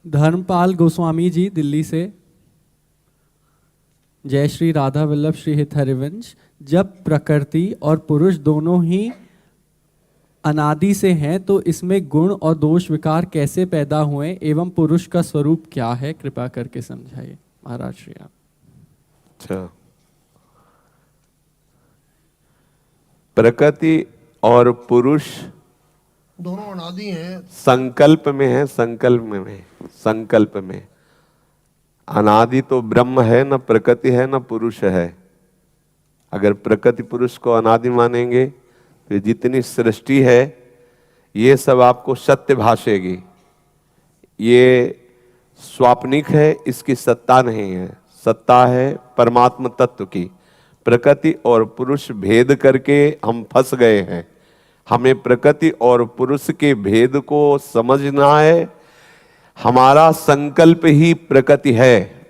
धर्मपाल गोस्वामी जी दिल्ली से। जय श्री राधा वल्लभ श्री हित हरिवंश। जब प्रकृति और पुरुष दोनों ही अनादि से हैं तो इसमें गुण और दोष विकार कैसे पैदा हुए एवं पुरुष का स्वरूप क्या है, कृपा करके समझाइए महाराज श्री आप। अच्छा, प्रकृति और पुरुष दोनों अनादि हैं, संकल्प में है, संकल्प में अनादि तो ब्रह्म है, न प्रकृति है न पुरुष है। अगर प्रकृति पुरुष को अनादि मानेंगे तो जितनी सृष्टि है ये सब आपको सत्य भाषेगी। ये स्वाप्निक है, इसकी सत्ता नहीं है, सत्ता है परमात्म तत्व की। प्रकृति और पुरुष भेद करके हम फंस गए हैं। हमें प्रकृति और पुरुष के भेद को समझना है। हमारा संकल्प ही प्रकृति है,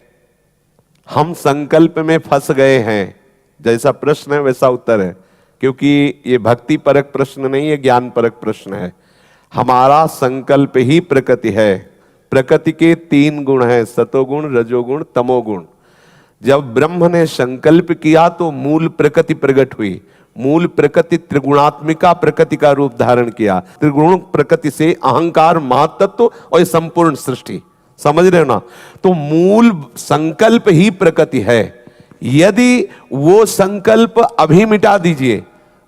हम संकल्प में फंस गए हैं। जैसा प्रश्न है वैसा उत्तर है, क्योंकि ये भक्ति परक प्रश्न नहीं है, ज्ञान परक प्रश्न है। हमारा संकल्प ही प्रकृति है। प्रकृति के 3 गुण हैं, सतोगुण, रजोगुण, तमोगुण। जब ब्रह्म ने संकल्प किया तो मूल प्रकृति प्रकट हुई। मूल प्रकृति त्रिगुणात्मिका प्रकृति का रूप धारण किया। त्रिगुण प्रकृति से अहंकार, महातत्व और ये संपूर्ण सृष्टि, समझ रहे हो ना। तो मूल संकल्प ही प्रकृति है। यदि वो संकल्प अभी मिटा दीजिए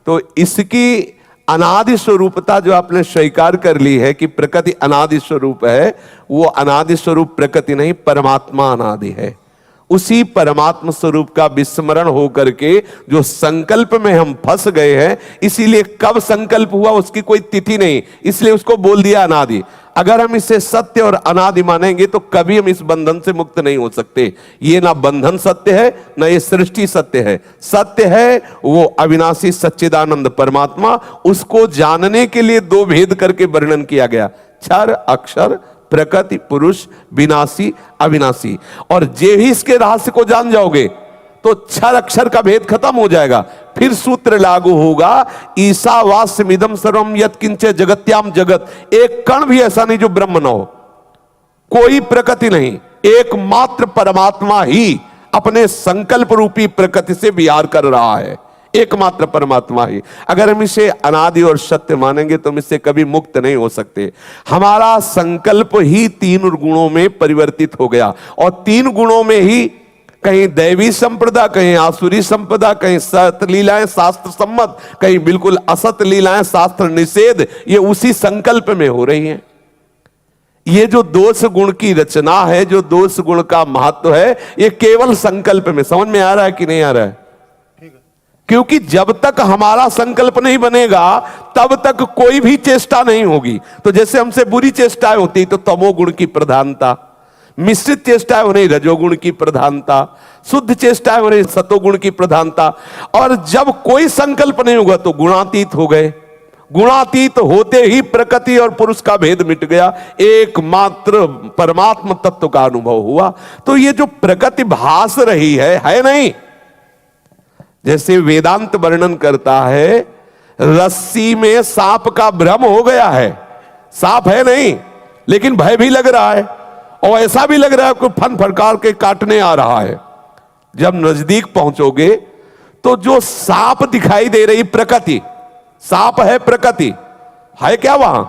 तो इसकी अनादि स्वरूपता जो आपने स्वीकार कर ली है कि प्रकृति अनादि स्वरूप है, वो अनादि स्वरूप प्रकृति नहीं, परमात्मा अनादि है। उसी परमात्मा स्वरूप का विस्मरण होकर के जो संकल्प में हम फंस गए हैं, इसीलिए कब संकल्प हुआ उसकी कोई तिथि नहीं, इसलिए उसको बोल दिया अनादि। अगर हम इसे सत्य और अनादि मानेंगे तो कभी हम इस बंधन से मुक्त नहीं हो सकते। ये ना बंधन सत्य है, ना ये सृष्टि सत्य है। सत्य है वो अविनाशी सच्चिदानंद परमात्मा। उसको जानने के लिए 2 भेद करके वर्णन किया गया, क्षर अक्षर, प्रकृति पुरुष, विनाशी अविनाशी। और जे ही इसके रहस्य को जान जाओगे तो क्षर अक्षर का भेद खत्म हो जाएगा। फिर सूत्र लागू होगा, ईशावास्यमिदं सर्वम यत्किंच जगत्याम जगत। एक कण भी ऐसा नहीं जो ब्रह्म न हो, कोई प्रकृति नहीं, एकमात्र परमात्मा ही अपने संकल्प रूपी प्रकृति से विहार कर रहा है। एकमात्र परमात्मा ही। अगर हम इसे अनादि और सत्य मानेंगे तो हम इससे कभी मुक्त नहीं हो सकते। हमारा संकल्प ही 3 गुणों में परिवर्तित हो गया, और 3 गुणों में ही कहीं दैवी संप्रदा, कहीं आसुरी संप्रदा, कहीं सत लीलाएं शास्त्र सम्मत, कहीं बिल्कुल असत लीलाएं शास्त्र निषेध, ये उसी संकल्प में हो रही हैं। ये जो दोष गुण की रचना है, जो दोष गुण का महत्व है, ये केवल संकल्प में। समझ में आ रहा है कि नहीं आ रहा है? क्योंकि जब तक हमारा संकल्प नहीं बनेगा तब तक कोई भी चेष्टा नहीं होगी। तो जैसे हमसे बुरी चेष्टाएं होती तो तमोगुण की प्रधानता, मिश्रित चेष्टाएं हो रही रजोगुण की प्रधानता, शुद्ध चेष्टाएं हो रही सतोगुण की प्रधानता। और जब कोई संकल्प नहीं होगा तो गुणातीत हो गए। गुणातीत होते ही प्रकृति और पुरुष का भेद मिट गया, एकमात्र परमात्मा तत्व का अनुभव हुआ। तो ये जो प्रकृति भास रही है नहीं। जैसे वेदांत वर्णन करता है, रस्सी में सांप का भ्रम हो गया है। सांप है नहीं, लेकिन भय भी लग रहा है, और ऐसा भी लग रहा है कि फन फड़कार के काटने आ रहा है। जब नजदीक पहुंचोगे तो जो सांप दिखाई दे रही प्रकृति, सांप है प्रकृति, है क्या वहां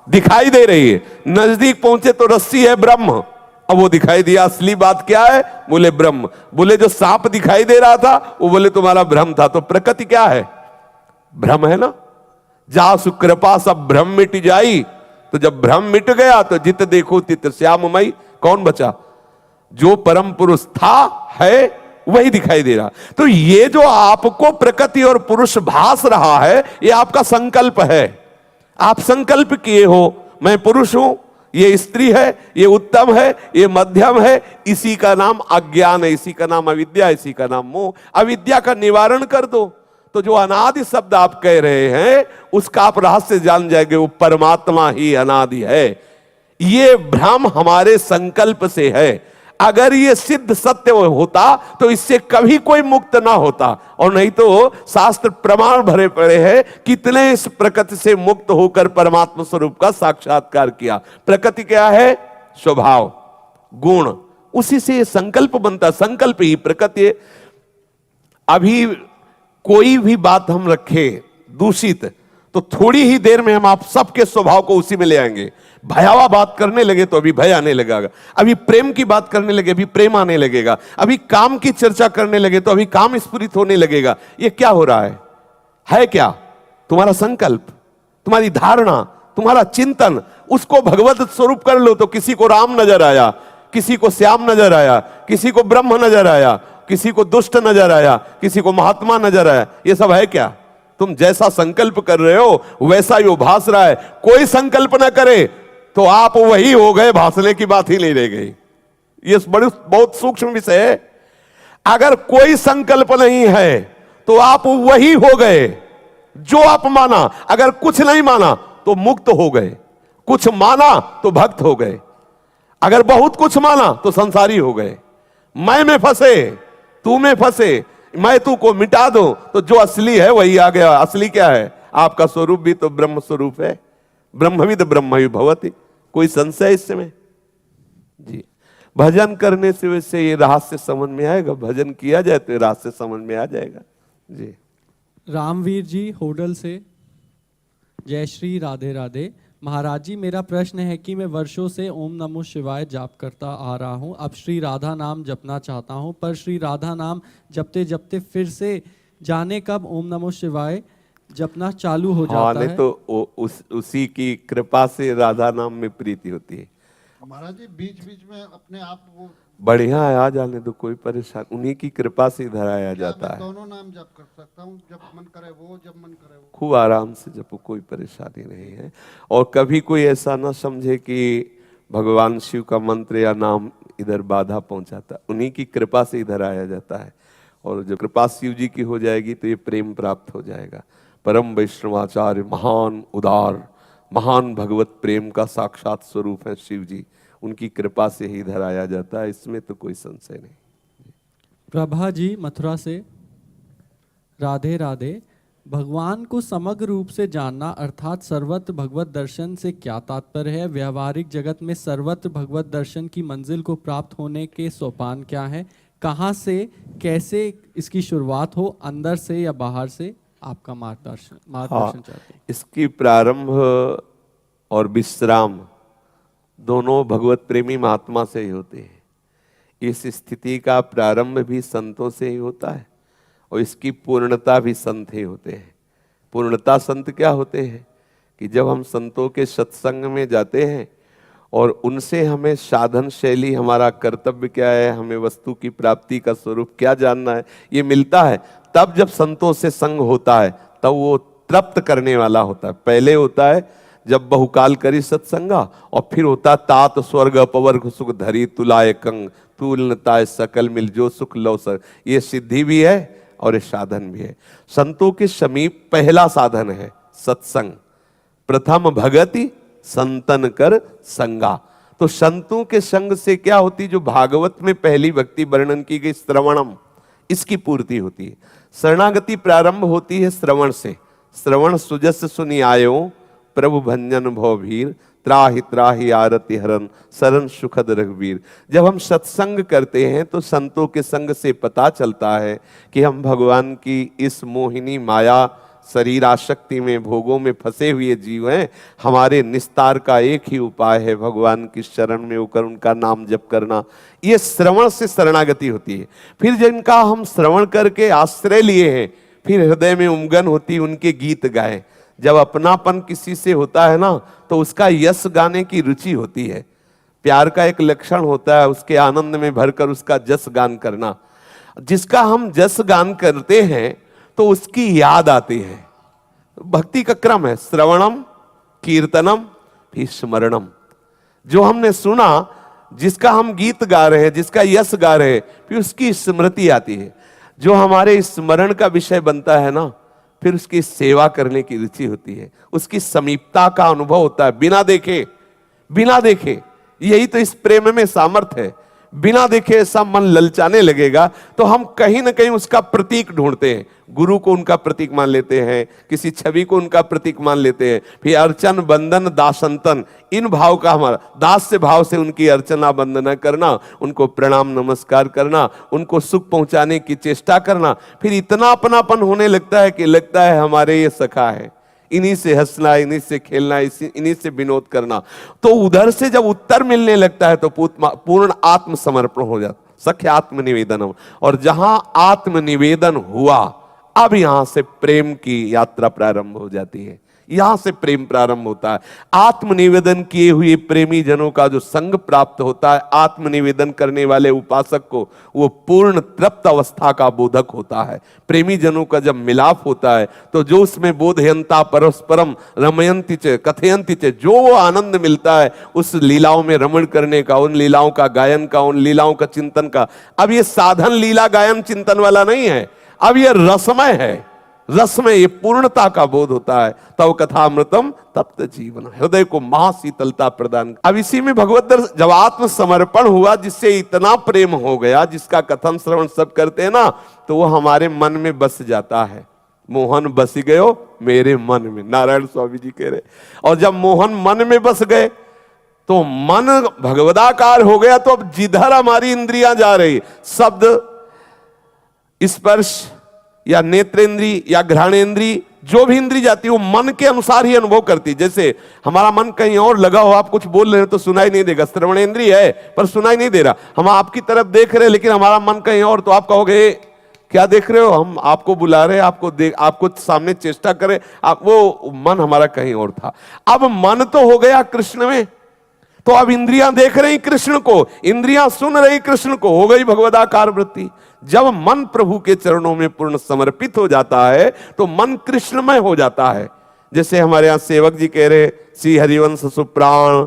दिखाई दे रही है। नजदीक पहुंचे तो रस्सी है ब्रह्म। अब वो दिखाई दिया, असली बात क्या है? बोले ब्रह्म। बोले जो सांप दिखाई दे रहा था वो बोले तुम्हारा भ्रम था। तो प्रकृति क्या है? भ्रम है ना। जा सुकृपा सब भ्रम मिट जाई। तो जब भ्रम मिट गया तो जित देखो तित श्याममयी, कौन बचा? जो परम पुरुष था, है, वही दिखाई दे रहा। तो ये जो आपको प्रकृति और पुरुष भास रहा है, ये आपका संकल्प है। आप संकल्प किए हो मैं पुरुष हूं, ये स्त्री है, ये उत्तम है, ये मध्यम है। इसी का नाम अज्ञान है, इसी का नाम अविद्या, इसी का नाम मोह। अविद्या का निवारण कर दो तो जो अनादि शब्द आप कह रहे हैं उसका आप रहस्य जान जाएंगे, वो परमात्मा ही अनादि है। ये भ्रम हमारे संकल्प से है। अगर ये सिद्ध सत्य होता तो इससे कभी कोई मुक्त ना होता, और नहीं तो शास्त्र प्रमाण भरे पड़े हैं कितने इस प्रकृति से मुक्त होकर परमात्मा स्वरूप का साक्षात्कार किया। प्रकृति क्या है? स्वभाव, गुण, उसी से ये संकल्प बनता। संकल्प ही प्रकृति। अभी कोई भी बात हम रखे दूषित, तो थोड़ी ही देर में हम आप सबके स्वभाव को उसी में ले आएंगे। भयावह बात करने लगे तो अभी भय आने लगेगा, अभी प्रेम की बात करने लगे अभी प्रेम आने लगेगा, अभी काम की चर्चा करने लगे तो अभी काम स्फुरित होने लगेगा। ये क्या हो रहा है क्या? तुम्हारा संकल्प, तुम्हारी धारणा, तुम्हारा चिंतन, उसको भगवत स्वरूप कर लो तो किसी को राम नजर आया, किसी को श्याम नजर आया, किसी को ब्रह्म नजर आया, किसी को दुष्ट नजर आया, किसी को महात्मा नजर आया। ये सब है क्या? तुम जैसा संकल्प कर रहे हो वैसा ही वो भास रहा है। कोई संकल्प ना करे तो आप वही हो गए, भासने की बात ही नहीं रह गई। ये बहुत सूक्ष्म विषय है। अगर कोई संकल्प नहीं है तो आप वही हो गए जो आप माना। अगर कुछ नहीं माना तो मुक्त हो गए, कुछ माना तो भक्त हो गए, अगर बहुत कुछ माना तो संसारी हो गए। मैं में फंसे, तू में फंसे, मैं तू को मिटा दो तो जो असली है वही आ गया। असली क्या है? आपका स्वरूप भी तो ब्रह्म स्वरूप है। ब्रह्मविद ब्रह्म भवति। कोई संशय इसमें? जी, भजन करने से वैसे ये रहस्य समझ में आएगा। भजन किया जाए तो ये रहस्य समझ में आ जाएगा। जी, रामवीर जी होडल से, जय श्री राधे राधे। महाराज जी, मेरा प्रश्न है कि मैं वर्षों से ओम नमो शिवाय जाप करता आ रहा हूँ। अब श्री राधा नाम जपना चाहता हूँ, पर श्री राधा नाम जपते जपते फिर से जाने कब ओम नमो शिवाय जपना चालू हो जाता है। तो उसी की कृपा से राधा नाम में प्रीति होती है। महाराज जी बीच बीच में अपने आप वो बढ़िया है, आ जाने दो, कोई परेशानी, उन्हीं की कृपा से इधर आया जाता है। दोनों नाम जप कर सकता हूँ, जब मन करे वो, जब मन करे वो। खूब आराम से जपो, कोई परेशानी नहीं है। और कभी कोई ऐसा ना समझे कि भगवान शिव का मंत्र या नाम इधर बाधा पहुंचाता, उन्हीं की कृपा से इधर आया जाता है। और जब कृपा शिव जी की हो जाएगी तो ये प्रेम प्राप्त हो जाएगा। परम वैष्णवाचार्य, महान उदार, महान भगवत प्रेम का साक्षात स्वरूप है शिव जी। उनकी कृपा से ही इधर आया जाता है, इसमें तो कोई संशय नहीं। प्रभा जी मथुरा से, राधे राधे। भगवान को समग्र रूप से जानना अर्थात सर्वत्र भगवत दर्शन से क्या तात्पर्य है? व्यवहारिक जगत में सर्वत्र भगवत दर्शन की मंजिल को प्राप्त होने के सोपान क्या है? कहाँ से, कैसे इसकी शुरुआत हो, अंदर से या बाहर से? आपका मार्गदर्शन चाहते हैं। इसकी प्रारंभ और विश्राम दोनों भगवत प्रेमी महात्मा से ही होते हैं। इस स्थिति का प्रारंभ भी संतों से ही होता है और इसकी पूर्णता भी संत ही होते हैं। पूर्णता संत क्या होते हैं कि जब हम संतों के सत्संग में जाते हैं और उनसे हमें साधन शैली, हमारा कर्तव्य क्या है, हमें वस्तु की प्राप्ति का स्वरूप क्या जानना है, ये मिलता है। तब जब संतों से संग होता है तब वो तृप्त करने वाला होता है। पहले होता है जब बहुकाल करी सत्संगा, और फिर होता तात स्वर्ग अपवर्ग सुख धरी तुलाए कंग तुलनताय सकल मिल जो सुख लो सर। ये सिद्धि भी है और ये साधन भी है। संतों के समीप पहला साधन है सत्संग। प्रथम भगति संतन कर संगा। तो संतों के संग से क्या होती? जो भागवत में पहली भक्ति वर्णन की गई श्रवणम, इसकी पूर्ति होती है। शरणागति प्रारंभ होती है श्रवण से। श्रवण सुजस सुनि आयो प्रभु भंजन भवभीर त्राहि त्राहि आरति हरन शरण सुखद रघुवीर। जब हम सत्संग करते हैं तो संतों के संग से पता चलता है कि हम भगवान की इस मोहिनी माया शरीर आसक्ति में, भोगों में फंसे हुए जीव हैं। हमारे निस्तार का एक ही उपाय है भगवान की शरण में होकर उनका नाम जप करना। ये श्रवण से शरणागति होती है। फिर जिनका हम श्रवण करके आश्रय लिए हैं, फिर हृदय में उमगन होती, उनके गीत गाए। जब अपनापन किसी से होता है ना तो उसका यश गाने की रुचि होती है। प्यार का एक लक्षण होता है उसके आनंद में भरकर उसका जस गान करना। जिसका हम जस गान करते हैं तो उसकी याद आती है। भक्ति का क्रम है श्रवणम, कीर्तनम, फिर स्मरणम। जो हमने सुना, जिसका हम गीत गा रहे हैं, जिसका यश गा रहे हैं, फिर उसकी स्मृति आती है। जो हमारे स्मरण का विषय बनता है ना, फिर उसकी सेवा करने की रुचि होती है, उसकी समीपता का अनुभव होता है। बिना देखे, बिना देखे, यही तो इस प्रेम में सामर्थ्य है। बिना देखे ऐसा मन ललचाने लगेगा, तो हम कहीं ना कहीं उसका प्रतीक ढूंढते हैं। गुरु को उनका प्रतीक मान लेते हैं, किसी छवि को उनका प्रतीक मान लेते हैं। फिर अर्चन बंदन दासंतन, इन भाव का हमारा दास से भाव से उनकी अर्चना वंदना करना, उनको प्रणाम नमस्कार करना, उनको सुख पहुंचाने की चेष्टा करना। फिर इतना अपनापन होने लगता है कि लगता है हमारे ये सखा है, इन्हीं से हंसना, इन्हीं से खेलना, इन्हीं से विनोद करना। तो उधर से जब उत्तर मिलने लगता है तो पूर्ण आत्मसमर्पण हो जाता, सख्य आत्मनिवेदन। और जहां आत्मनिवेदन हुआ, अब यहां से प्रेम की यात्रा प्रारंभ हो जाती है, यहां से प्रेम प्रारंभ होता है। आत्मनिवेदन किए हुए प्रेमी जनों का जो संग प्राप्त होता है, आत्मनिवेदन करने वाले उपासक को, वो पूर्ण तृप्त अवस्था का बोधक होता है। प्रेमी जनों का जब मिलाप होता है तो जो उसमें बोधयंता परस्परम रमयंती च कथयंती च, जो वो आनंद मिलता है उस लीलाओं में रमण करने का, उन लीलाओं का गायन का, उन लीलाओं का चिंतन का। अब ये साधन लीला गायन चिंतन वाला नहीं है, अब ये रसमय है, रस में ये पूर्णता का बोध होता है। तव कथामृतम तप्त जीवन, हृदय को महाशीतलता प्रदान। अब इसी में भगवत दर्शन, जब आत्म समर्पण हुआ, जिससे इतना प्रेम हो गया, जिसका कथन श्रवण सब करते हैं ना, तो वो हमारे मन में बस जाता है। मोहन बस गयो मेरे मन में, नारायण स्वामी जी कह रहे। और जब मोहन मन में बस गए तो मन भगवदाकार हो गया। तो अब जिधर हमारी इंद्रियां जा रही, शब्द, स्पर्श या नेत्रेंद्री या घ्राणेंद्री, जो भी इंद्री जाती है वो मन के अनुसार ही अनुभव करती है। जैसे हमारा मन कहीं और लगा हो, आप कुछ बोल रहे हैं तो सुनाई नहीं देगा, श्रवणेंद्री है पर सुनाई नहीं दे रहा। हम आपकी तरफ देख रहे हैं लेकिन हमारा मन कहीं और, तो आप कहोगे क्या देख रहे हो, हम आपको बुला रहे हैं, आपको सामने चेष्टा करें, वो मन हमारा कहीं और था। अब मन तो हो गया कृष्ण में, तो अब इंद्रियां देख रही कृष्ण को, इंद्रियां सुन रही कृष्ण को, हो गई भगवदाकार वृत्ति। जब मन प्रभु के चरणों में पूर्ण समर्पित हो जाता है तो मन कृष्णमय हो जाता है। जैसे हमारे यहां सेवक जी कह रहे, श्री हरिवंश सुप्राण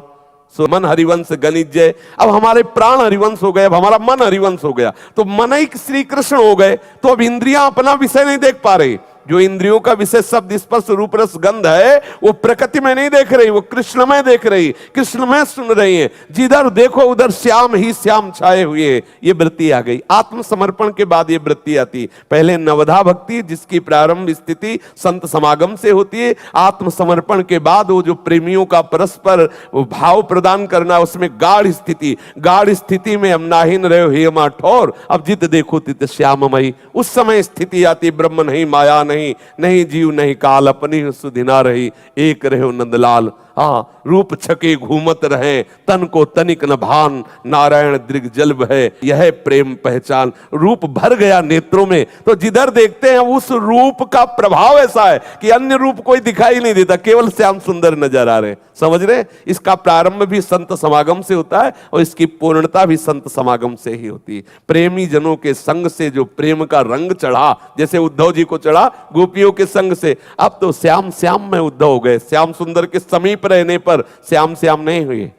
सुमन हरिवंश गणिजय। अब हमारे प्राण हरिवंश हो गए, अब हमारा मन हरिवंश हो गया, तो मन ही श्री कृष्ण हो गए। तो अब इंद्रियां अपना विषय नहीं देख पा रही, जो इंद्रियों का विषय शब्द स्पर्श रूप रस गंध है, वो प्रकृति में नहीं देख रही, वो कृष्णमय देख रही, कृष्णमय सुन रही है। जिधर देखो उधर श्याम ही श्याम छाए हुए, ये वृत्ति आ गई। आत्मसमर्पण के बाद ये वृत्ति आती। पहले नवधा भक्ति, जिसकी प्रारंभ स्थिति संत समागम से होती है। आत्मसमर्पण के बाद वो जो प्रेमियों का परस्पर भाव प्रदान करना, उसमें गाढ़ स्थिति, गाढ़ स्थिति में हम नाहिन रहे हेमा ठोर, अब जित देखो तित श्याममयी, उस समय स्थिति आती। ब्रह्म नहीं, माया नहीं जीव नहीं काल, अपनी सुधिना रही, एक रहे नंदलाल। हाँ, रूप छके घूमत रहे, तन को तनिक न भान, नारायण दृग जल्ब है, यह प्रेम पहचान। रूप भर गया नेत्रों में, तो जिधर देखते हैं उस रूप का प्रभाव ऐसा है कि अन्य रूप कोई दिखाई नहीं देता, केवल श्याम सुंदर नजर आ रहे। समझ रहे? इसका प्रारंभ भी संत समागम से होता है और इसकी पूर्णता भी संत समागम से ही होती है। प्रेमी जनों के संग से जो प्रेम का रंग चढ़ा, जैसे उद्धव जी को चढ़ा गोपियों के संग से, अब तो श्याम श्याम में उद्धव हो गए। श्याम सुंदर के समीप रहने पर श्याम श्याम नहीं हुए,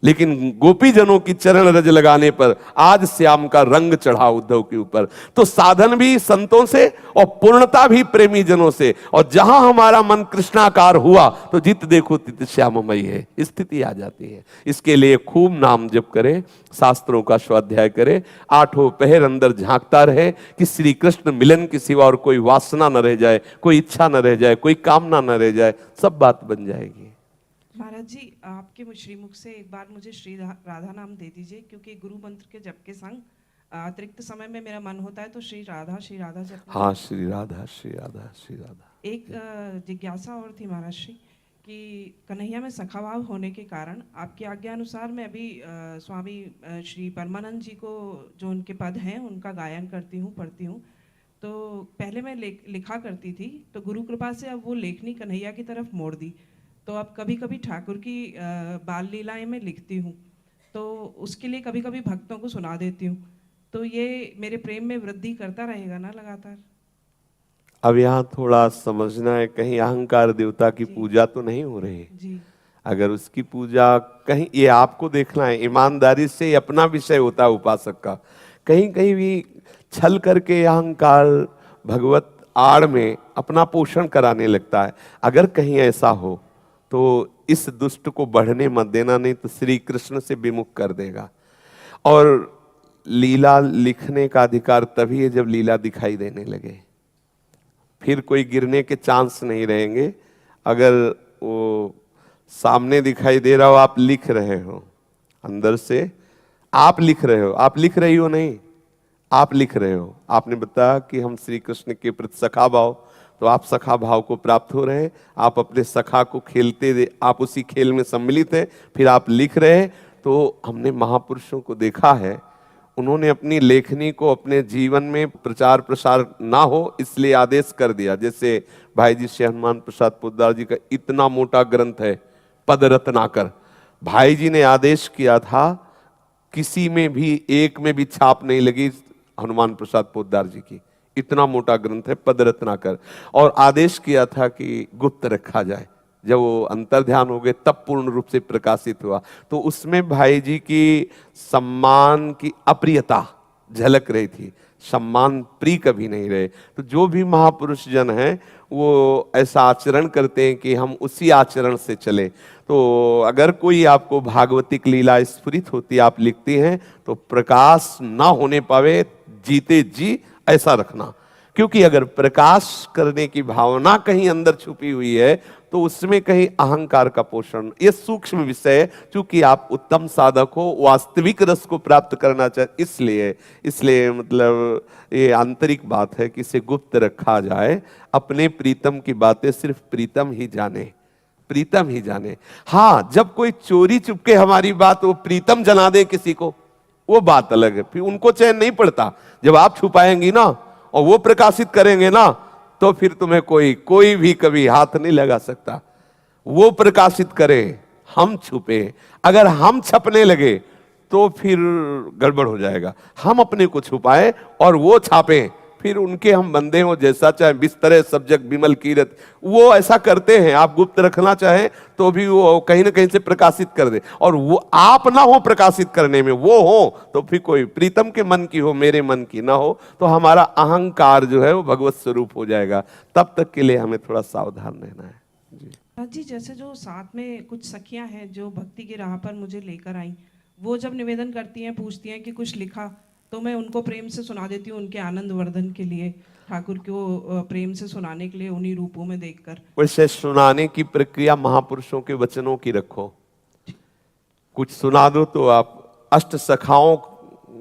लेकिन गोपी जनों की चरण रज लगाने पर आज श्याम का रंग चढ़ा उद्धव के ऊपर। तो साधन भी संतों से और पूर्णता भी प्रेमी जनों से। और जहां हमारा मन कृष्णाकार हुआ तो जित देखो तित श्याममयी है, स्थिति आ जाती है। इसके लिए खूब नाम जप करें, शास्त्रों का स्वाध्याय करें, आठों पहर अंदर झांकता रहे कि श्री कृष्ण मिलन के सिवा और कोई वासना न रह जाए, कोई इच्छा न रह जाए, कोई कामना न रह जाए, सब बात बन जाएगी। महाराज जी, आपके श्रीमुख से एक बार मुझे श्री राधा नाम दे दीजिए, क्योंकि गुरु मंत्र के जप के संग अतिरिक्त समय में मेरा मन होता है तो श्री राधा जप। हाँ, श्री राधा श्री राधा श्री राधा। एक जिज्ञासा और थी महाराज श्री कि कन्हैया में सखा भाव होने के कारण आपकी आज्ञा अनुसार मैं अभी स्वामी श्री परमानंद जी को, जो उनके पद हैं, उनका गायन करती हूँ, पढ़ती हूँ। तो पहले मैं लिखा करती थी, तो गुरु कृपा से अब वो लेखनी कन्हैया की तरफ मोड़ दी। तो अब कभी कभी ठाकुर की बाल लीलाएं में लिखती हूँ, तो उसके लिए कभी कभी भक्तों को सुना देती हूँ। तो ये मेरे प्रेम में वृद्धि करता रहेगा ना लगातार? अब यहाँ थोड़ा समझना है, कहीं अहंकार देवता की पूजा तो नहीं हो रही जी। अगर उसकी पूजा कहीं, ये आपको देखना है, ईमानदारी से अपना विषय होता है उपासक का। कहीं कहीं भी छल करके अहंकार भगवत आड़ में अपना पोषण कराने लगता है। अगर कहीं ऐसा हो तो इस दुष्ट को बढ़ने मत देना, नहीं तो श्री कृष्ण से विमुख कर देगा। और लीला लिखने का अधिकार तभी है जब लीला दिखाई देने लगे, फिर कोई गिरने के चांस नहीं रहेंगे। अगर वो सामने दिखाई दे रहा हो, आप लिख रहे हो अंदर से, आप लिख रहे हो, आप लिख रही हो नहीं, आप लिख रहे हो। आपने बताया कि हम श्री कृष्ण के प्रति सखा भाव, तो आप सखा भाव को प्राप्त हो रहे हैं, आप अपने सखा को खेलते, आप उसी खेल में सम्मिलित हैं, फिर आप लिख रहे हैं। तो हमने महापुरुषों को देखा है, उन्होंने अपनी लेखनी को अपने जीवन में प्रचार प्रसार ना हो इसलिए आदेश कर दिया। जैसे भाई जी श्री हनुमान प्रसाद पोद्दार जी का इतना मोटा ग्रंथ है पद रत्नाकर, भाई जी ने आदेश किया था किसी में भी एक में भी छाप नहीं लगी हनुमान प्रसाद पोद्दार जी की, इतना मोटा ग्रंथ है पद रत्नाकर, और आदेश किया था कि गुप्त रखा जाए। जब वो अंतर ध्यान हो गए तब पूर्ण रूप से प्रकाशित हुआ। तो उसमें भाई जी की सम्मान की अप्रियता झलक रही थी, सम्मान प्रिय कभी नहीं रहे। तो जो भी महापुरुष जन हैं वो ऐसा आचरण करते हैं कि हम उसी आचरण से चलें। तो अगर कोई आपको भागवतिक लीला स्फुरित होती आप लिखती हैं तो प्रकाश ना होने पावे जीते जी ऐसा रखना, क्योंकि अगर प्रकाश करने की भावना कहीं अंदर छुपी हुई है तो उसमें कहीं अहंकार का पोषण, ये सूक्ष्म विषय है। चूंकि आप उत्तम साधक हो, वास्तविक रस को प्राप्त करना चाहते, इसलिए मतलब ये आंतरिक बात है कि इसे गुप्त रखा जाए। अपने प्रीतम की बातें सिर्फ प्रीतम ही जाने, प्रीतम ही जाने। हाँ, जब कोई चोरी चुपके हमारी बात वो प्रीतम जना दे किसी को, वो बात अलग है, फिर उनको चैन नहीं पड़ता। जब आप छुपाएंगी ना और वो प्रकाशित करेंगे ना, तो फिर तुम्हें कोई भी कभी हाथ नहीं लगा सकता। वो प्रकाशित करे, हम छुपे, अगर हम छपने लगे तो फिर गड़बड़ हो जाएगा। हम अपने को छुपाएं और वो छापें, फिर उनके हम बंदे हो, जैसा चाहे बिस्तरे सब जग बिमल कीरत, वो ऐसा करते हैं। आप गुप्त रखना चाहें तो भी वो कहीं ना कहीं से प्रकाशित कर दे, और वो आप ना हो प्रकाशित करने में, वो हो तो फिर कोई प्रीतम के मन की हो, मेरे मन की ना हो, तो हमारा अहंकार जो है वो भगवत स्वरूप हो जाएगा। तब तक के लिए हमें थोड़ा सावधान रहना है जी। जी, जैसे जो साथ में कुछ सखियां हैं जो भक्ति की राह पर मुझे लेकर आई, वो जब निवेदन करती हैं, पूछती हैं कि कुछ लिखा, तो मैं उनको प्रेम से सुना देती हूँ, उनके आनंद वर्धन के लिए, ठाकुर को प्रेम से सुनाने के लिए उन्हीं रूपों में देखकर। वैसे सुनाने की प्रक्रिया महापुरुषों के वचनों की रखो, कुछ सुना दो तो आप। अष्ट सखाओं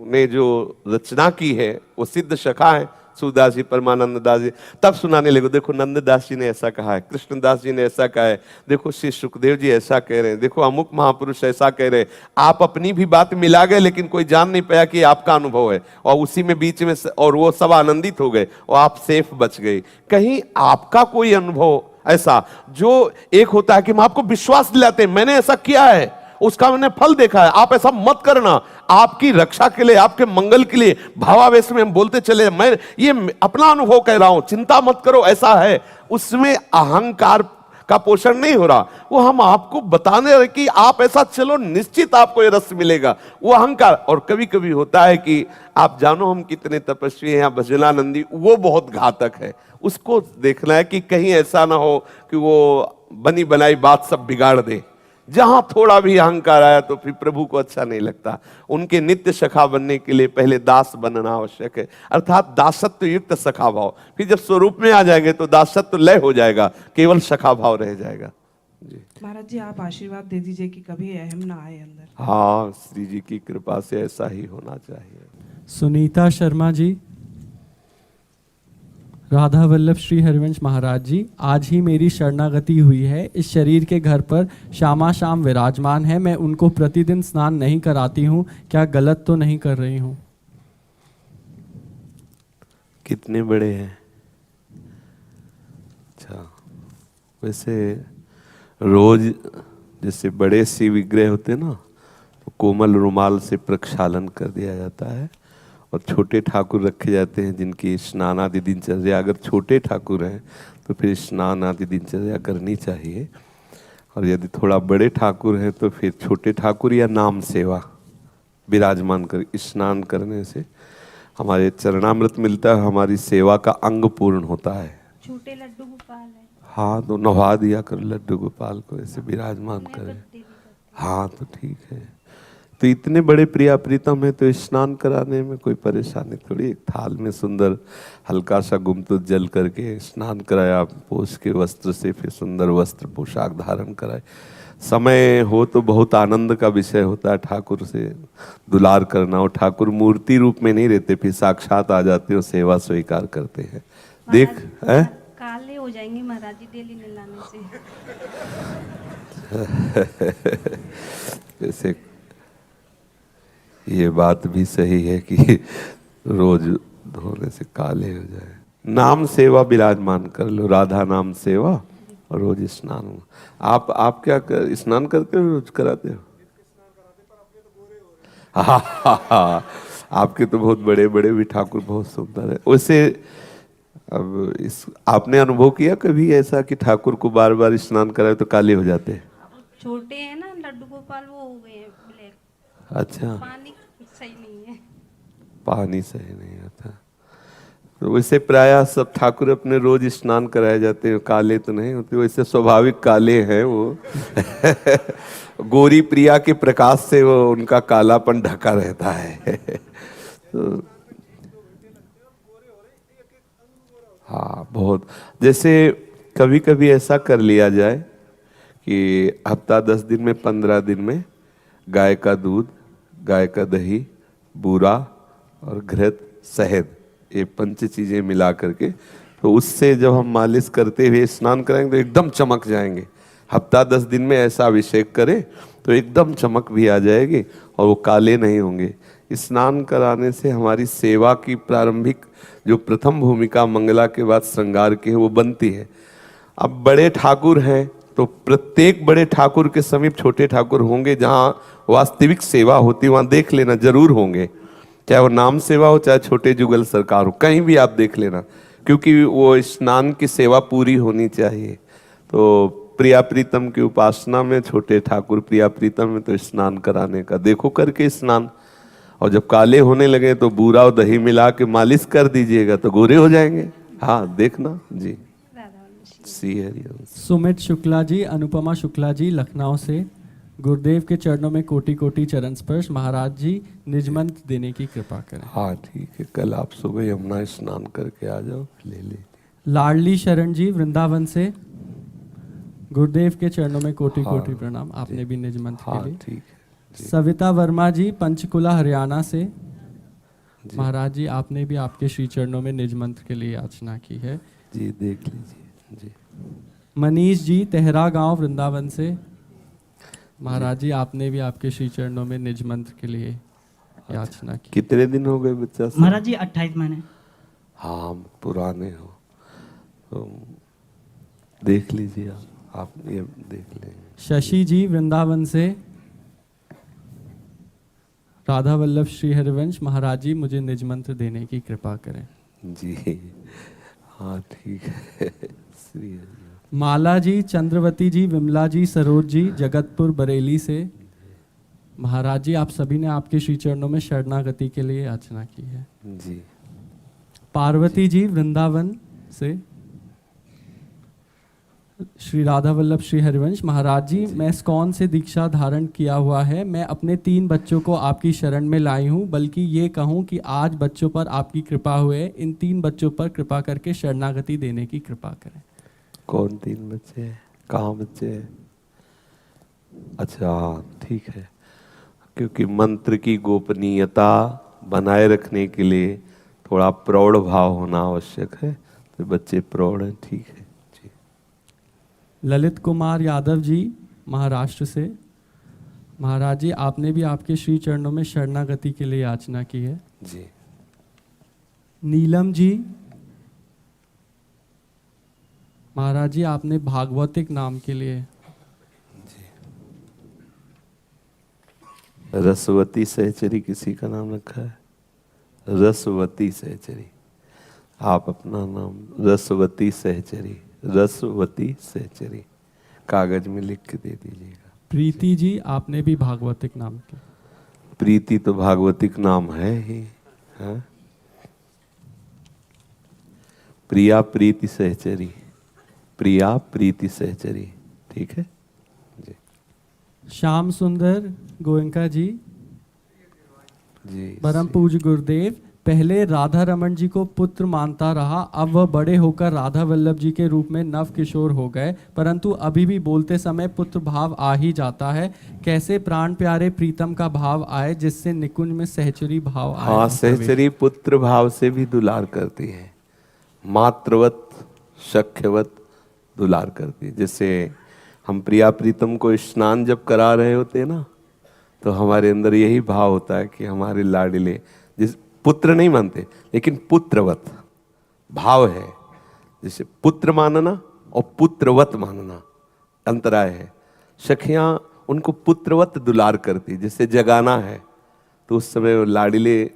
ने जो रचना की है वो सिद्ध सखा है, सूरदास जी, परमानंद दास जी, तब सुनाने लगे। देखो नंददास जी ने ऐसा कहा है, कृष्णदास जी ने ऐसा कहा है, देखो श्री सुखदेव जी ऐसा कह रहे हैं, देखो अमुक महापुरुष ऐसा कह रहे हैं। आप अपनी भी बात मिला गए लेकिन कोई जान नहीं पाया कि आपका अनुभव है, और उसी में बीच में और वो सब आनंदित हो गए और आप सेफ बच गए। कहीं आपका कोई अनुभव ऐसा जो एक होता है कि हम आपको विश्वास दिलाते हैं, मैंने ऐसा किया है, उसका मैंने फल देखा है, आप ऐसा मत करना, आपकी रक्षा के लिए, आपके मंगल के लिए भावावेश में हम बोलते चले, मैं ये अपना अनुभव कह रहा हूं, चिंता मत करो, ऐसा है। उसमें अहंकार का पोषण नहीं हो रहा, वो हम आपको बताने रहे कि आप ऐसा चलो, निश्चित आपको ये रस मिलेगा, वो अहंकार। और कभी कभी होता है कि आप जानो हम कितने तपस्वी हैं, भजनानंदी, वो बहुत घातक है। उसको देखना है कि कहीं ऐसा ना हो कि वो बनी बनाई बात सब बिगाड़ दे। जहां थोड़ा भी अहंकार आया तो फिर प्रभु को अच्छा नहीं लगता। उनके नित्य सखा बनने के लिए पहले दास बनना आवश्यक है, अर्थात दासत्व युक्त सखा भाव। फिर जब स्वरूप में आ जाएंगे तो दासत्व लय हो जाएगा, केवल सखा भाव रह जाएगा जी। महाराज जी, आप आशीर्वाद दे दीजिए कि कभी अहम ना आए अंदर। हाँ, श्री जी की कृपा से ऐसा ही होना चाहिए। सुनीता शर्मा जी, राधा वल्लभ श्री हरिवंश महाराज जी, आज ही मेरी शरणागति हुई है। इस शरीर के घर पर श्यामा शाम विराजमान है, मैं उनको प्रतिदिन स्नान नहीं कराती हूँ, क्या गलत तो नहीं कर रही हूँ? कितने बड़े हैं? अच्छा, वैसे रोज जैसे बड़े सी विग्रह होते ना तो कोमल रुमाल से प्रक्षालन कर दिया जाता है, और छोटे ठाकुर रखे जाते हैं जिनकी स्नान आदि दिनचर्या, अगर छोटे ठाकुर हैं तो फिर स्नान आदि दिनचर्या करनी चाहिए, और यदि थोड़ा बड़े ठाकुर हैं तो फिर छोटे ठाकुर या नाम सेवा विराजमान कर स्नान करने से हमारे चरणामृत मिलता है, हमारी सेवा का अंग पूर्ण होता है। छोटे लड्डू गोपाल है। हाँ, तो नवा दिया कर लड्डू गोपाल को, ऐसे विराजमान करें। हाँ तो ठीक है। तो इतने बड़े प्रिया प्रीतम है तो स्नान कराने में कोई परेशानी थोड़ी। एक थाल में सुंदर हल्का सा गुमतुत जल करके स्नान कराया, पोष के वस्त्र से फिर सुंदर वस्त्र पोशाक धारण कराए। समय हो तो बहुत आनंद का विषय होता है ठाकुर से दुलार करना। और ठाकुर मूर्ति रूप में नहीं रहते, फिर साक्षात आ जाते हो, सेवा स्वीकार करते हैं। देख है काले हो जाएंगे महाराज जी डेली नहलाने से। जैसे ये बात भी सही है कि रोज धोने से काले हो जाए। नाम सेवा विराजमान कर लो, राधा नाम सेवा और रोज स्नान। आप क्या स्नान करते हो, रोज कराते हो? आपके तो बहुत बड़े बड़े भी ठाकुर बहुत सुंदर है। वैसे अब इस आपने अनुभव किया कभी ऐसा कि ठाकुर को बार बार स्नान कराए तो काले हो जाते हैं? छोटे हैं ना लड्डू गोपाल, वो हो गए हैं ब्लैक। अच्छा, पानी सही नहीं है। पानी सही नहीं आता। तो वैसे प्रायः सब ठाकुर अपने रोज स्नान कराए जाते हैं, काले तो नहीं होते, वैसे स्वाभाविक काले हैं वो। गौरी प्रिया के प्रकाश से वो उनका कालापन ढका रहता है। तो हाँ, बहुत। जैसे कभी कभी ऐसा कर लिया जाए कि हफ्ता 10 दिन में 15 दिन में गाय का दूध, गाय का दही, बूरा और घृत, शहद, ये 5 चीजें मिला करके, तो उससे जब हम मालिश करते हुए स्नान कराएंगे तो एकदम चमक जाएंगे। हफ्ता 10 दिन में ऐसा अभिषेक करें तो एकदम चमक भी आ जाएगी और वो काले नहीं होंगे। स्नान कराने से हमारी सेवा की प्रारंभिक जो प्रथम भूमिका मंगला के बाद श्रृंगार की है वो बनती है। अब बड़े ठाकुर हैं तो प्रत्येक बड़े ठाकुर के समीप छोटे ठाकुर होंगे, जहाँ वास्तविक सेवा होती वहाँ देख लेना जरूर होंगे, चाहे वो नाम सेवा हो चाहे छोटे जुगल सरकार हो, कहीं भी आप देख लेना, क्योंकि वो स्नान की सेवा पूरी होनी चाहिए। तो प्रिया प्रीतम की उपासना में छोटे ठाकुर, प्रिया प्रीतम में तो स्नान कराने का देखो करके स्नान। और जब काले होने लगे तो बूरा और दही मिला के मालिश कर दीजिएगा तो गोरे हो जाएंगे। हाँ, देखना जी। सी हरिवंश। सुमित शुक्ला जी, अनुपमा शुक्ला जी लखनऊ से, गुरुदेव के चरणों में कोटि कोटि चरण स्पर्श। महाराज जी निज मंत्र देने की कृपा करें। हाँ ठीक है, कल आप सुबह यमुना स्नान करके आ जाओ, ले ले। लाडली शरण जी वृंदावन से, गुरुदेव के चरणों में कोटि कोटि प्रणाम। आपने भी निज मंत्र हाँ के लिए। ठीक है जी। सविता वर्मा जी पंचकुला हरियाणा से, महाराज जी आपने भी आपके श्री चरणों में निज मंत्र के लिए याचना की है। जी देख लीजिए जी। मनीष जी तेहरा गांव वृंदावन से, महाराज जी आपने भी आपके श्री चरणों में निज मंत्र के लिए याचना की। कितने दिन हो गए बच्चा से? महाराज जी 28 महीने। हाँ, पुराने हो तो देख लीजिए, आप ये देख लेंगे। शशि जी वृंदावन से, राधा वल्लभ श्री हरिवंश, महाराज जी मुझे निज मंत्र देने की कृपा करें। जी हाँ ठीक है। श्री हरि। माला जी, चंद्रवती जी, विमला जी, सरोज जी जगतपुर बरेली से, महाराज जी आप सभी ने आपके श्री चरणों में शरणागति के लिए याचना की है। जी। पार्वती जी वृंदावन से, श्री राधा वल्लभ श्री हरिवंश, महाराज जी मैं स्कॉन से दीक्षा धारण किया हुआ है। मैं अपने 3 बच्चों को आपकी शरण में लाई हूँ, बल्कि ये कहूँ कि आज बच्चों पर आपकी कृपा हुए। इन 3 बच्चों पर कृपा करके शरणागति देने की कृपा करें। कौन 3 बच्चे हैं? कहाँ बच्चे हैं? अच्छा ठीक है, क्योंकि मंत्र की गोपनीयता बनाए रखने के लिए थोड़ा प्रौढ़ भाव होना आवश्यक है, तो बच्चे प्रौढ़ हैं। ठीक है जी। ललित कुमार यादव जी महाराष्ट्र से, महाराज जी आपने भी आपके श्री चरणों में शरणागति के लिए याचना की है। जी। नीलम जी, महाराज जी आपने भागवतिक नाम के लिए। रसवती सहचरी किसी का नाम रखा है? रसवती सहचरी, आप अपना नाम रसवती सहचरी, रसवती सहचरी कागज में लिख के दे दीजिएगा। प्रीति जी आपने भी भागवतिक नाम के। प्रीति तो भागवतिक नाम है ही, है? प्रिया प्रीति सहचरी, प्रिया प्रीति सहचरी, ठीक है जी। श्याम सुंदर गोयनका जी जी। परम पूज्य गुरुदेव, पहले राधा रमन जी को पुत्र मानता रहा, अब वह बड़े होकर राधा वल्लभ जी के रूप में नव किशोर हो गए, परंतु अभी भी बोलते समय पुत्र भाव आ ही जाता है। कैसे प्राण प्यारे प्रीतम का भाव आए जिससे निकुंज में सहचरी भाव आए? हाँ, सहचरी पुत्र भाव से भी दुलार करती है, मातृवत सख्यवत दुलार करती है। जैसे हम प्रिया प्रीतम को स्नान जब करा रहे होते हैं ना, तो हमारे अंदर यही भाव होता है कि हमारे लाडले, जिस पुत्र नहीं मानते लेकिन पुत्रवत भाव है। जैसे पुत्र मानना और पुत्रवत मानना अंतराय है। सखियां उनको पुत्रवत दुलार करती, जैसे जगाना है तो उस समय वो लाडले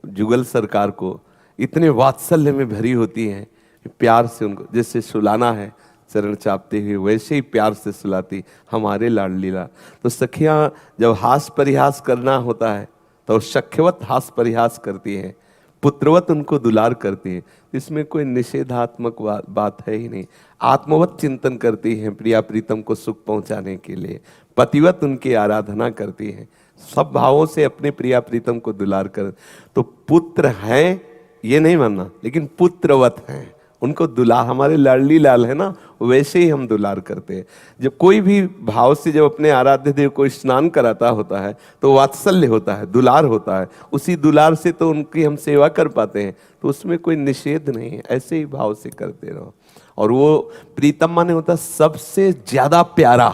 जुगल सरकार को इतने वात्सल्य में भरी होती हैं कि प्यार से उनको, जैसे सुलाना है चरण चापते हुए, वैसे ही प्यार से सुलाती हमारे लाडलीला। तो सखियां जब हास परिहास करना होता है तो सख्यवत हास परिहास करती हैं, पुत्रवत उनको दुलार करती हैं। इसमें कोई निषेधात्मक बात है ही नहीं। आत्मवत चिंतन करती हैं प्रिया प्रीतम को सुख पहुंचाने के लिए, पतिवत उनकी आराधना करती हैं, सब भावों से अपने प्रिया प्रीतम को दुलार कर। तो पुत्र हैं ये नहीं मानना, लेकिन पुत्रवत हैं, उनको दुलार, हमारे लाडली लाल है ना, वैसे ही हम दुलार करते हैं। जब कोई भी भाव से जब अपने आराध्य देव को स्नान कराता होता है तो वात्सल्य होता है, दुलार होता है, उसी दुलार से तो उनकी हम सेवा कर पाते हैं, तो उसमें कोई निषेध नहीं है, ऐसे ही भाव से करते रहो। और वो प्रीतम माने होता सबसे ज्यादा प्यारा,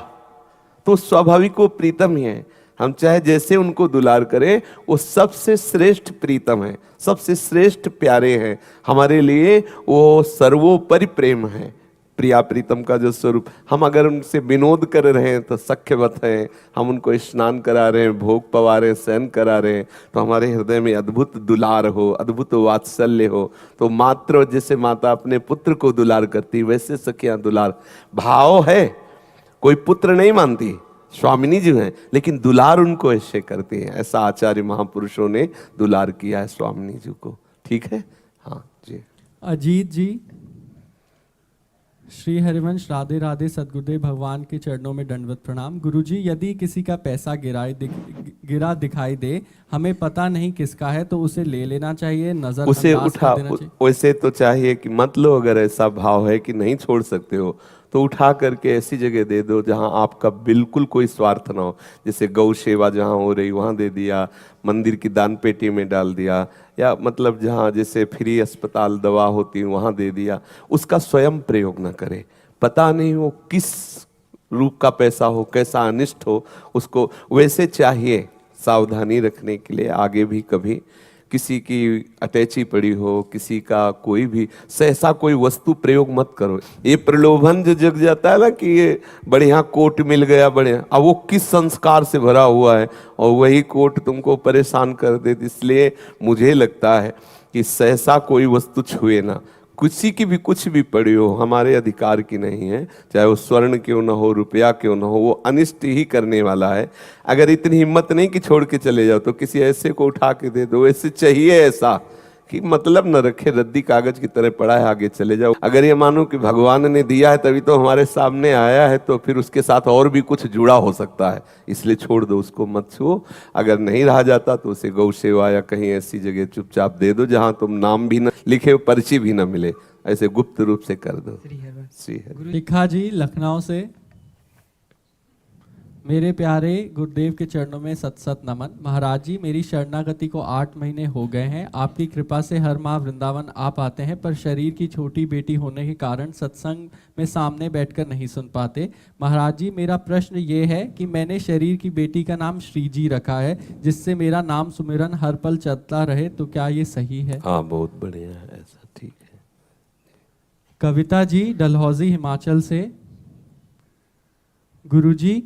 तो स्वाभाविक वो प्रीतम ही है। हम चाहे जैसे उनको दुलार करें, वो सबसे श्रेष्ठ प्रीतम है, सबसे श्रेष्ठ प्यारे हैं हमारे लिए, वो सर्वोपरि प्रेम है। प्रिया प्रीतम का जो स्वरूप, हम अगर उनसे विनोद कर रहे हैं तो सख्यवत है, हम उनको स्नान करा रहे हैं, भोग पवा रहे हैं, शयन करा रहे हैं, तो हमारे हृदय में अद्भुत दुलार हो, अद्भुत वात्सल्य हो। तो मात्र जैसे माता अपने पुत्र को दुलार करती, वैसे सखियां दुलार भाव है। कोई पुत्र नहीं मानती, स्वामिनी जी हैं, लेकिन दुलार उनको ऐसे करते हैं। ऐसा आचार्य महापुरुषों ने दुलार किया है स्वामिनी जी को। ठीक है, हाँ जी। अजीत जी, श्री हरिवंश राधे राधे। सद्गुरुदेव भगवान के चरणों में दंडवत प्रणाम। गुरुजी, यदि किसी का पैसा गिरा दिखाई दे, हमें पता नहीं किसका है, तो उसे ले लेना चाहिए, नजर उसे अंदाज उठा, कर देना चाहिए? वैसे तो चाहिए कि मत लो, अगर ऐसा भाव है कि नहीं छोड़ सकते हो तो उठा करके ऐसी जगह दे दो जहां आपका बिल्कुल कोई स्वार्थ ना हो। जैसे गौ सेवा जहां हो रही वहां दे दिया, मंदिर की दान पेटी में डाल दिया, या मतलब जहां जैसे फ्री अस्पताल दवा होती है वहां दे दिया। उसका स्वयं प्रयोग न करे, पता नहीं वो किस रूप का पैसा हो, कैसा अनिष्ट हो, उसको वैसे चाहिए सावधानी रखने के लिए। आगे भी कभी किसी की अटैची पड़ी हो, किसी का कोई भी सहसा कोई वस्तु प्रयोग मत करो। ये प्रलोभन जो जग जाता है ना कि ये बढ़िया कोट मिल गया, बढ़िया, अब वो किस संस्कार से भरा हुआ है और वही कोट तुमको परेशान कर देती। इसलिए मुझे लगता है कि सहसा कोई वस्तु छुए ना, किसी की भी कुछ भी पड़ी हो, हमारे अधिकार की नहीं है, चाहे वो स्वर्ण क्यों ना हो, रुपया क्यों ना हो, वो अनिष्ट ही करने वाला है। अगर इतनी हिम्मत नहीं कि छोड़ के चले जाओ, तो किसी ऐसे को उठा के दे दो। ऐसे चाहिए ऐसा कि मतलब न रखे, रद्दी कागज की तरह पड़ा है, आगे चले जाओ। अगर ये मानो कि भगवान ने दिया है तभी तो हमारे सामने आया है, तो फिर उसके साथ और भी कुछ जुड़ा हो सकता है, इसलिए छोड़ दो, उसको मत छुओ। अगर नहीं रहा जाता तो उसे गौ सेवा या कहीं ऐसी जगह चुपचाप दे दो जहां तुम नाम भी न लिखे, पर्ची भी न मिले, ऐसे गुप्त रूप से कर दो। श्री हरि। लिखा जी लखनऊ से, मेरे प्यारे गुरुदेव के चरणों में सत सत नमन। महाराज जी, मेरी शरणागति को 8 महीने हो गए हैं। आपकी कृपा से हर माह वृंदावन आ पाते हैं, पर शरीर की छोटी बेटी होने के कारण सत्संग में सामने बैठकर नहीं सुन पाते। महाराज जी, मेरा प्रश्न ये है कि मैंने शरीर की बेटी का नाम श्रीजी रखा है, जिससे मेरा नाम सुमिरन हर पल चलता रहे, तो क्या ये सही है? हाँ, बहुत बढ़िया है, ऐसा ठीक है। कविता जी डलहौजी हिमाचल से, गुरुजी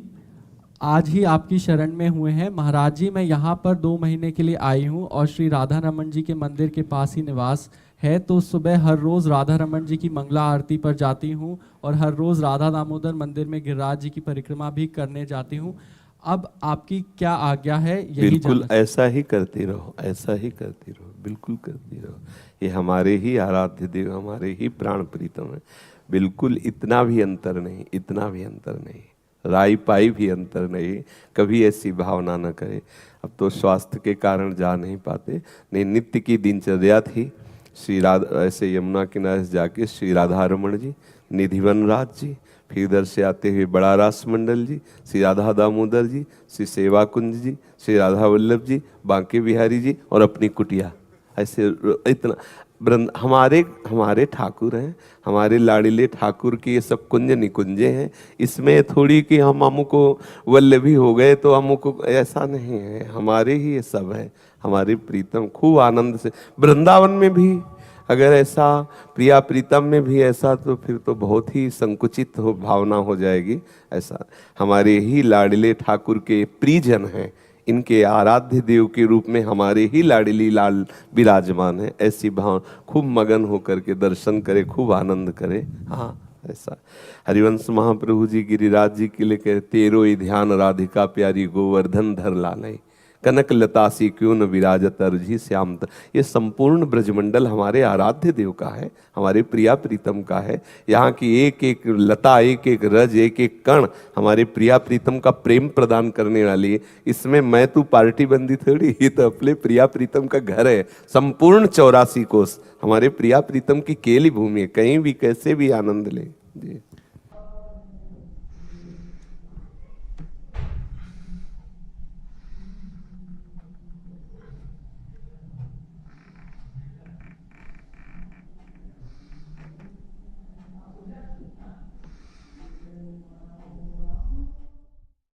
आज ही आपकी शरण में हुए हैं। महाराज जी, मैं यहाँ पर 2 महीने के लिए आई हूँ और श्री राधा रमन जी के मंदिर के पास ही निवास है, तो सुबह हर रोज़ राधा रमन जी की मंगला आरती पर जाती हूँ और हर रोज़ राधा दामोदर मंदिर में गिरिराज जी की परिक्रमा भी करने जाती हूँ। अब आपकी क्या आज्ञा है? यही बिल्कुल ऐसा ही करती रहो, ऐसा ही करती रहो, बिल्कुल करती रहो। ये हमारे ही आराध्य देव, हमारे ही प्राण प्रीतम है, बिल्कुल इतना भी अंतर नहीं, इतना भी अंतर नहीं। राई पाई भी अंतर नहीं, कभी ऐसी भावना न करे। अब तो स्वास्थ्य के कारण जा नहीं पाते, नहीं नित्य की दिनचर्या थी। श्री राधा ऐसे यमुना किनारे से जाके श्री राधा रमण जी, निधिवन राज जी, फिर इधर से आते हुए बड़ा रास मंडल जी, श्री राधा दामोदर जी, श्री सेवा कुंज जी, श्री राधा वल्लभ जी, बांके बिहारी जी और अपनी कुटिया, ऐसे इतना हमारे ठाकुर हैं, हमारे लाड़िले ठाकुर की ये सब कुंज निकुंजे हैं। इसमें थोड़ी कि हम अमुको वल्लभी हो गए तो अमुको, ऐसा नहीं है, हमारे ही ये सब है, हमारे प्रीतम। खूब आनंद से वृंदावन में भी अगर ऐसा, प्रिया प्रीतम में भी ऐसा, तो फिर तो बहुत ही संकुचित हो भावना हो जाएगी। ऐसा हमारे ही लाड़िले ठाकुर के प्रियजन हैं, इनके आराध्य देव के रूप में हमारे ही लाडली लाल विराजमान है। ऐसी भाव खूब मगन होकर के दर्शन करे, खूब आनंद करे। हाँ ऐसा हरिवंश महाप्रभु जी गिरिराज जी के लिए कहे, तेरो ही ध्यान राधिका प्यारी गोवर्धन धर लाने, कनक लतासी क्यों न विराजत अर्जी श्याम। ये संपूर्ण ब्रजमंडल हमारे आराध्य देव का है, हमारे प्रिया प्रीतम का है। यहाँ की एक एक लता, एक एक रज, एक एक कण हमारे प्रिया प्रीतम का प्रेम प्रदान करने वाली है। इसमें मैं तू पार्टी बंदी थोड़ी, ये तो अपने प्रिया प्रीतम का घर है। संपूर्ण 84 कोस हमारे प्रिया प्रीतम की केली भूमि है, कहीं भी कैसे भी आनंद ले जी।